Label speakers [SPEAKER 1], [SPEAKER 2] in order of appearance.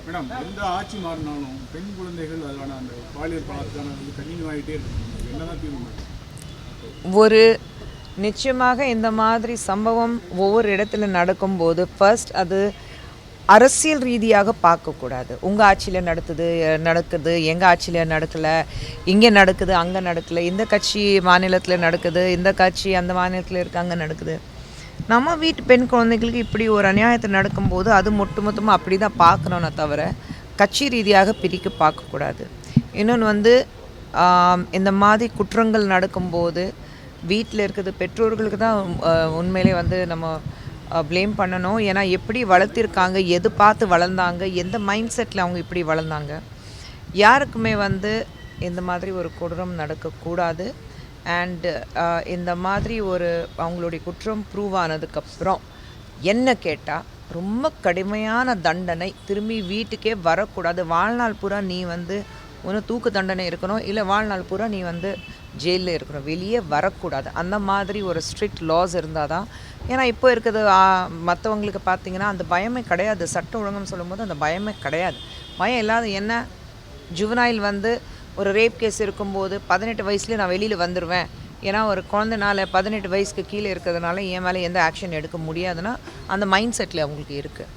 [SPEAKER 1] Madam எந்த ஆட்சி மாறினாலும் பெண் குழந்தைகள் அதனால அந்த பாலியல் பலாத்காரம் கண்டினியூ ஆகிட்டே இருக்கு. என்னதான் தீர்வு மேடம்?
[SPEAKER 2] ஒரு நிச்சயமாக இந்த மாதிரி சம்பவம் ஒவ்வொரு இடத்துல நடக்கும்போது ஃபர்ஸ்ட் அது அரசியல் ரீதியாக பார்க்கக்கூடாது. உங்கள் ஆட்சியில் நடக்குது, எங்கள் ஆட்சியில் நடக்கலை, இங்கே நடக்குது அங்கே நடக்கலை, இந்த கட்சி மாநிலத்தில் நடக்குது, இந்த கட்சி அந்த மாநிலத்தில் இருக்கு அங்கே நடக்குது. நம்ம வீட்டு பெண் குழந்தைகளுக்கு இப்படி ஒரு அநியாயத்தை நடக்கும்போது அது மொத்தமாக அப்படி தான் பார்க்கணுன்னு தவிர கட்சி ரீதியாக பிரிக்க பார்க்கக்கூடாது. இன்னொன்று இந்த மாதிரி குற்றங்கள் நடக்கும்போது வீட்டில் இருக்கிறது பெற்றோர்களுக்கு தான் உண்மையிலே நம்ம ப்ளேம் பண்ணணும். ஏன்னா எப்படி வளர்த்திருக்காங்க, எது பார்த்து வளர்ந்தாங்க, எந்த மைண்ட் செட்டில் அவங்க இப்படி வளர்ந்தாங்க. யாருக்குமே இந்த மாதிரி ஒரு கொடூரம் நடக்கக்கூடாது. அண்டு இந்த மாதிரி ஒரு அவங்களுடைய குற்றம் ப்ரூவ் ஆனதுக்கப்புறம் என்ன கேட்டால் ரொம்ப கடுமையான தண்டனை, திரும்பி வீட்டுக்கே வரக்கூடாது. வாழ்நாள் பூரா நீ ஒன்று தூக்கு தண்டனை இருக்கணும், இல்லை வாழ்நாள் பூரா நீ ஜெயிலில் இருக்கணும், வெளியே வரக்கூடாது. அந்த மாதிரி ஒரு ஸ்ட்ரிக்ட் லாஸ் இருந்தால் தான். ஏன்னா இப்போ இருக்கிறது மற்றவங்களுக்கு பார்த்திங்கன்னா அந்த பயமே கிடையாது. சட்டம் ஒழுங்குன்னு சொல்லும்போது அந்த பயமே கிடையாது. பயம் இல்லாத என்ன, ஜுவனைல் ஒரு ரேப் கேஸ் இருக்கும்போது 18 வயசுலேயே நான் வெளியில் வந்துடுவேன், ஏன்னா ஒரு குழந்தைனால 18 வயசுக்கு கீழே இருக்கிறதுனால என் மேலே எந்த ஆக்ஷன் எடுக்க முடியாதுன்னா அந்த மைண்ட் செட்டில் அவங்களுக்கு இருக்குது.